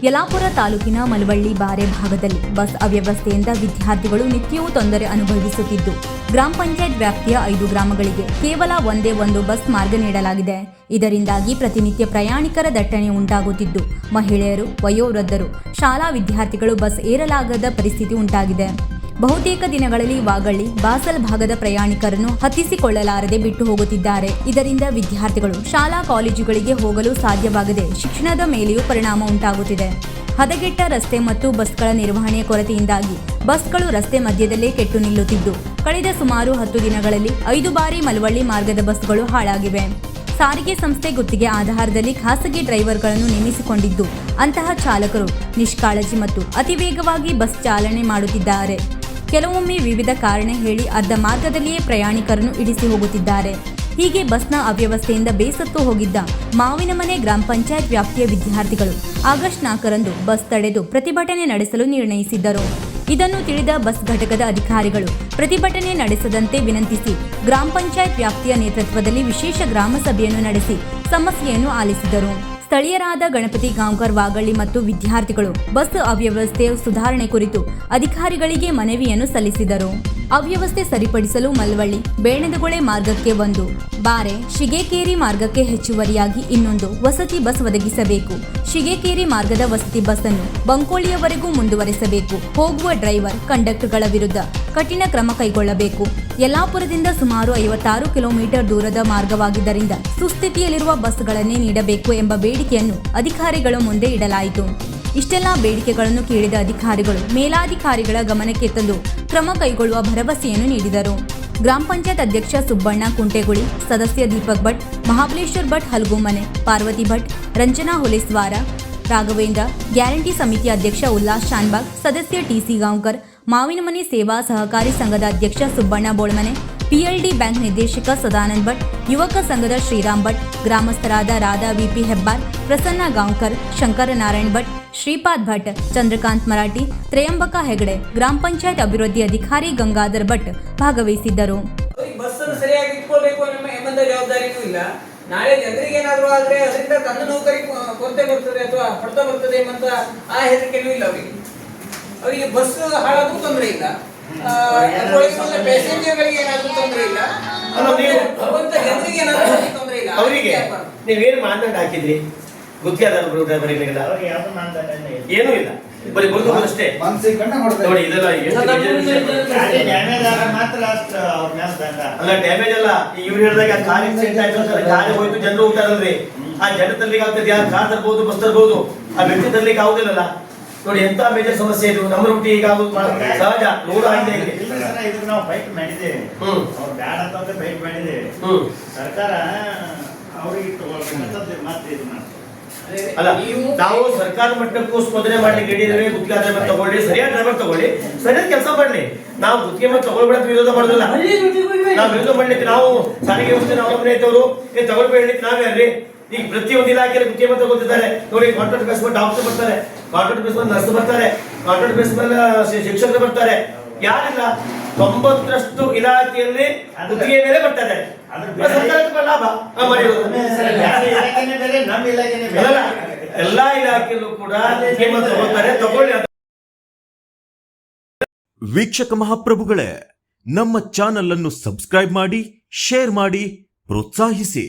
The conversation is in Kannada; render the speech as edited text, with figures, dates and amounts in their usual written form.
ಯಲ್ಲಾಪುರ ತಾಲೂಕಿನ ಮಳವಳ್ಳಿ ಬಾರೆ ಭಾಗದಲ್ಲಿ ಬಸ್ ಅವ್ಯವಸ್ಥೆಯಿಂದ ವಿದ್ಯಾರ್ಥಿಗಳು ನಿತ್ಯವೂ ತೊಂದರೆ ಅನುಭವಿಸುತ್ತಿದ್ದು, ಗ್ರಾಮ ಪಂಚಾಯತ್ ವ್ಯಾಪ್ತಿಯ 5 ಗ್ರಾಮಗಳಿಗೆ ಕೇವಲ ಒಂದೇ ಒಂದು ಬಸ್ ಮಾರ್ಗ ನೀಡಲಾಗಿದೆ. ಇದರಿಂದಾಗಿ ಪ್ರತಿನಿತ್ಯ ಪ್ರಯಾಣಿಕರ ದಟ್ಟಣೆ ಉಂಟಾಗುತ್ತಿದ್ದು, ಮಹಿಳೆಯರು, ವಯೋವೃದ್ಧರು, ಶಾಲಾ ವಿದ್ಯಾರ್ಥಿಗಳು ಬಸ್ ಏರಲಾಗದ ಪರಿಸ್ಥಿತಿ ಉಂಟಾಗಿದೆ. ಬಹುತೇಕ ದಿನಗಳಲ್ಲಿ ವಾಗಳ್ಳಿ, ಬಾಸಲ್ ಭಾಗದ ಪ್ರಯಾಣಿಕರನ್ನು ಹತ್ತಿಸಿಕೊಳ್ಳಲಾರದೆ ಬಿಟ್ಟು ಹೋಗುತ್ತಿದ್ದಾರೆ. ಇದರಿಂದ ವಿದ್ಯಾರ್ಥಿಗಳು ಶಾಲಾ ಕಾಲೇಜುಗಳಿಗೆ ಹೋಗಲು ಸಾಧ್ಯವಾಗದೆ ಶಿಕ್ಷಣದ ಮೇಲೆಯೂ ಪರಿಣಾಮ ಉಂಟಾಗುತ್ತಿದೆ. ಹದಗೆಟ್ಟ ರಸ್ತೆ ಮತ್ತು ಬಸ್ಗಳ ನಿರ್ವಹಣೆಯ ಕೊರತೆಯಿಂದಾಗಿ ಬಸ್ಗಳು ರಸ್ತೆ ಮಧ್ಯದಲ್ಲೇ ಕೆಟ್ಟು ನಿಲ್ಲುತ್ತಿದ್ದು, ಕಳೆದ ಸುಮಾರು 10 ದಿನಗಳಲ್ಲಿ 5 ಬಾರಿ ಮಳವಳ್ಳಿ ಮಾರ್ಗದ ಬಸ್ಗಳು ಹಾಳಾಗಿವೆ. ಸಾರಿಗೆ ಸಂಸ್ಥೆ ಗುತ್ತಿಗೆ ಆಧಾರದಲ್ಲಿ ಖಾಸಗಿ ಡ್ರೈವರ್ಗಳನ್ನು ನೇಮಿಸಿಕೊಂಡಿದ್ದು, ಅಂತಹ ಚಾಲಕರು ನಿಷ್ಕಾಳಜಿ ಮತ್ತು ಅತಿ ವೇಗವಾಗಿ ಬಸ್ ಚಾಲನೆ ಮಾಡುತ್ತಿದ್ದಾರೆ. ಕೆಲವೊಮ್ಮೆ ವಿವಿಧ ಕಾರಣ ಹೇಳಿ ಅರ್ಧ ಮಾರ್ಗದಲ್ಲಿಯೇ ಪ್ರಯಾಣಿಕರನ್ನು ಇಳಿಸಿ ಹೋಗುತ್ತಿದ್ದಾರೆ. ಹೀಗೆ ಬಸ್ನ ಅವ್ಯವಸ್ಥೆಯಿಂದ ಬೇಸತ್ತು ಹೋಗಿದ್ದ ಮಾವಿನಮನೆ ಗ್ರಾಮ ಪಂಚಾಯತ್ ವ್ಯಾಪ್ತಿಯ ವಿದ್ಯಾರ್ಥಿಗಳು ಆಗಸ್ಟ್ 4ರಂದು ಬಸ್ ತಡೆದು ಪ್ರತಿಭಟನೆ ನಡೆಸಲು ನಿರ್ಣಯಿಸಿದ್ದರು. ಇದನ್ನು ತಿಳಿದ ಬಸ್ ಘಟಕದ ಅಧಿಕಾರಿಗಳು ಪ್ರತಿಭಟನೆ ನಡೆಸದಂತೆ ವಿನಂತಿಸಿ ಗ್ರಾಮ ಪಂಚಾಯತ್ ವ್ಯಾಪ್ತಿಯ ನೇತೃತ್ವದಲ್ಲಿ ವಿಶೇಷ ಗ್ರಾಮ ಸಭೆಯನ್ನು ನಡೆಸಿ ಸಮಸ್ಯೆಯನ್ನು ಆಲಿಸಿದರು. ಸ್ಥಳೀಯರಾದ ಗಣಪತಿ ಗಾಂವ್ಕರ್ ವಾಗಳ್ಳಿ ಮತ್ತು ವಿದ್ಯಾರ್ಥಿಗಳು ಬಸ್ ಅವ್ಯವಸ್ಥೆಯ ಸುಧಾರಣೆ ಕುರಿತು ಅಧಿಕಾರಿಗಳಿಗೆ ಮನವಿಯನ್ನು ಸಲ್ಲಿಸಿದರು. ಅವ್ಯವಸ್ಥೆ ಸರಿಪಡಿಸಲು ಮಳವಳ್ಳಿ ಬೇಣದಗೊಳೆ ಮಾರ್ಗಕ್ಕೆ 1, ಬಾರೆ ಶಿಗೇಕೇರಿ ಮಾರ್ಗಕ್ಕೆ ಹೆಚ್ಚುವರಿಯಾಗಿ ಇನ್ನೊಂದು ವಸತಿ ಬಸ್ ಒದಗಿಸಬೇಕು. ಶಿಗೇಕೇರಿ ಮಾರ್ಗದ ವಸತಿ ಬಸ್ ಅನ್ನು ಬಂಕೋಳಿಯವರೆಗೂ ಮುಂದುವರೆಸಬೇಕು. ಹೋಗುವ ಡ್ರೈವರ್, ಕಂಡಕ್ಟರ್ಗಳ ವಿರುದ್ಧ ಕಠಿಣ ಕ್ರಮ ಕೈಗೊಳ್ಳಬೇಕು. ಯಲ್ಲಾಪುರದಿಂದ ಸುಮಾರು 56 ಕಿಲೋಮೀಟರ್ ದೂರದ ಮಾರ್ಗವಾಗಿದ್ದರಿಂದ ಸುಸ್ಥಿತಿಯಲ್ಲಿರುವ ಬಸ್ಗಳನ್ನೇ ನೀಡಬೇಕು ಎಂಬ ಬೇಡಿಕೆಯನ್ನು ಅಧಿಕಾರಿಗಳ ಮುಂದೆ ಇಡಲಾಯಿತು. ಇಷ್ಟೆಲ್ಲ ಬೇಡಿಕೆಗಳನ್ನು ಕೇಳಿದ ಅಧಿಕಾರಿಗಳು ಮೇಲಾಧಿಕಾರಿಗಳ ಗಮನಕ್ಕೆ ತಂದು ಕ್ರಮ ಕೈಗೊಳ್ಳುವ ಭರವಸೆಯನ್ನು ನೀಡಿದರು. ಗ್ರಾಮ ಪಂಚಾಯತ್ ಅಧ್ಯಕ್ಷ ಸುಬ್ಬಣ್ಣ ಕುಂಟೆಗುಳಿ, ಸದಸ್ಯ ದೀಪಕ್ ಭಟ್, ಮಹಾಬಲೇಶ್ವರ್ ಭಟ್ ಹಲ್ಗುಮನೆ, ಪಾರ್ವತಿ ಭಟ್, ರಂಜನಾ ಹುಲೇಸ್ವಾರ, ರಾಘವೇಂದ್ರ, ಗ್ಯಾರಂಟಿ ಸಮಿತಿ ಅಧ್ಯಕ್ಷ ಉಲ್ಲಾಸ್ ಶಾನ್ಬಾಗ್, ಸದಸ್ಯ ಟಿಸಿ ಗಾಂವ್ಕರ್, ಮಾವಿನಮನೆ ಸೇವಾ ಸಹಕಾರಿ ಸಂಘದ ಅಧ್ಯಕ್ಷ ಸುಬ್ಬಣ್ಣ ಬೋಳ್ಮನೆ, ಪಿಎಲ್ಡಿ ಬ್ಯಾಂಕ್ ನಿರ್ದೇಶಕ ಸದಾನಂದ್ ಭಟ್, ಯುವಕ ಸಂಘದ ಶ್ರೀರಾಮ್ ಭಟ್, ಗ್ರಾಮಸ್ಥರಾದ ರಾಧಾ ವಿಪಿ ಹೆಬ್ಬಾರ್, ಪ್ರಸನ್ನ ಗಾಂವ್ಕರ್, ಶಂಕರ ನಾರಾಯಣ್ ಭಟ್, ಶ್ರೀಪಾದ್ ಭಟ್, ಚಂದ್ರಕಾಂತ್ ಮರಾಠಿ, ತ್ರಯಂಬಕ ಹೆಗಡೆ, ಗ್ರಾಮ ಪಂಚಾಯತ್ ಅಭಿವೃದ್ಧಿ ಅಧಿಕಾರಿ ಗಂಗಾಧರ್ ಭಟ್ ಭಾಗವಹಿಸಿದ್ದರು. ಸರಿಯಾಗಿ ಇಟ್ಕೊಳ್ಬೇಕು ಎಂಬ ಜವಾಬ್ದಾರಿಯೂ ಇಲ್ಲ. ನಾಳೆ ಜನರಿಗೆ ಏನಾದರೂ ಆದ್ರೆ ಅದರಿಂದ ತನ್ನ ನೌಕರಿ ಕೊರತೆ ಬರ್ತದೆ ಅಥವಾ ಹೊಡೆತ ಬರ್ತದೆ ಎಂಬಂತ ಆ ಹೆದರಿಕೆನೂ ಇಲ್ಲ ಅವರಿಗೆ ಬಸ್ ಹಾಳಾದ್ರೂ ತೊಂದರೆ ಇಲ್ಲ, ಪ್ಯಾಸೆಂಜರ್ಗಳಿಗೆ ಏನಾದ್ರೂ ತೊಂದರೆ ಇಲ್ಲ, ಜನರಿಗೆ ಏನಾದ್ರೂ ತೊಂದರೆ ಇಲ್ಲ. ಅವರಿಗೆ ನೀವೇನು ಮಾನದಂಡ ಹಾಕಿದ್ರಿ? ಗುತ್ತಿಗೆದಾರರಿಗೆಲ್ಲ ಏನೂ ಇಲ್ಲ, ಬರೀ ಬರುದು ಅಷ್ಟೇ ನೋಡಿ. ಇದೆಲ್ಲ ಅಲ್ಲ ಡ್ಯಾಮೇಜ್ ಅಲ್ಲ, ಇವ್ರು ಹೇಳಿದಾಗ ಕಾರ್ ಆಕ್ಸಿಡೆಂಟ್ ಆಯ್ತು, ಕಾರ್ ಹೋಯ್ತು, ಜನರು ಹೋಗ್ತಾರಲ್ರಿ, ಆ ಜನ ತರ್ಲಿಕ್ಕೆ ಆಗ್ತದೆ. ಯಾರು ಕಾರ್ ತರ್ಬೋದು, ಬಸ್ ತರ್ಬೋದು, ಆ ವ್ಯಕ್ತಿ ತರ್ಲಿಕ್ಕೆ ಆಗುದಿಲ್ಲಲ್ಲ. ನೋಡಿ ಎಂತ ಮೇಜರ್ ಸಮಸ್ಯೆ ಇದು. ನಮ್ಮ ರೂಟಿ ಈಗ ಸಹಜ ನೋಡು ಆಗಿದೆ. ನಾವು ಫೈಟ್ ಮಾಡಿದ್ದೇವೆ, ಬ್ಯಾಡ ಅಂತಂದ್ರೆ ಫೈಟ್ ಮಾಡಿದ್ದೇವೆ. ಸರ್ಕಾರ ಅವ್ರಿಗೆ ಮತ್ತೆ ಇದು ಮಾಡ್ತಾರೆ. ಅಲ್ಲ, ನಾವು ಸರ್ಕಾರ ಮಟ್ಟಕ್ಕೂ ಸ್ಪಂದನೆ ಮಾಡ್ಲಿಕ್ಕೆ ಹಿಡಿದ್ರೆ ಗುತ್ತಿಗೆ ಡ್ರೈವರ್ ತಗೊಳ್ಳಿ, ಸರಿಯಾದ ಡ್ರೈವರ್ ತಗೊಳ್ಳಿ, ಸರಿಯಾದ ಕೆಲಸ ಮಾಡ್ಲಿ. ನಾವು ಗುತ್ತಿಗೆ ಮತ್ತೆ ತಗೊಳ್ಬೇಡ ವಿರೋಧ ಮಾಡೋದಿಲ್ಲ. ನಾವು ವಿರೋಧ ಮಾಡ್ಲಿಕ್ಕೆ ನಾವು ಸಾರಿಗೆ ವ್ಯವಸ್ಥೆ ನಾವು ಇದ್ದವರು ತಗೊಳ್ಬೇಡ ಹೇಳಿಕ್ಕೆ ನಾವೇ. ಈಗ ಪ್ರತಿಯೊಂದು ಇಲಾಖೆಯಲ್ಲಿ ಗುತ್ತಿಗೆ ಮತ್ತೆ ತಗೊಳ್ತಿದ್ದಾರೆ ನೋಡಿ. ಕಾಂಟ್ರಾಕ್ಟ್ ಬೇಸ್ ಮೇಲೆ ಡಾಕ್ಟರ್ ಬರ್ತಾರೆ, ಕಾಂಟ್ರಾಕ್ಟ್ ಬೇಸ್ ಮೇಲೆ ನರ್ಸ್ ಬರ್ತಾರೆ, ಕಾಂಟ್ರಾಕ್ಟ್ ಬೇಸ್ ಮೇಲೆ ಶಿಕ್ಷಕರು ಬರ್ತಾರೆ. ಯಾರಿಲ್ಲ, 90ರಷ್ಟು ಇಲಾಖೆಯಲ್ಲಿ ಗುತ್ತಿಗೆ ಮೇಲೆ ಬರ್ತಾರೆ. ಲಾಭ ಎಲ್ಲಾ ಇಲಾಖೆಯಲ್ಲೂ ಕೂಡ ತಗೊಳ್ಳಿ. ವೀಕ್ಷಕ ಮಹಾಪ್ರಭುಗಳೇ, ನಮ್ಮ ಚಾನಲ್ ಅನ್ನು ಸಬ್ಸ್ಕ್ರೈಬ್ ಮಾಡಿ, ಶೇರ್ ಮಾಡಿ, ಪ್ರೋತ್ಸಾಹಿಸಿ.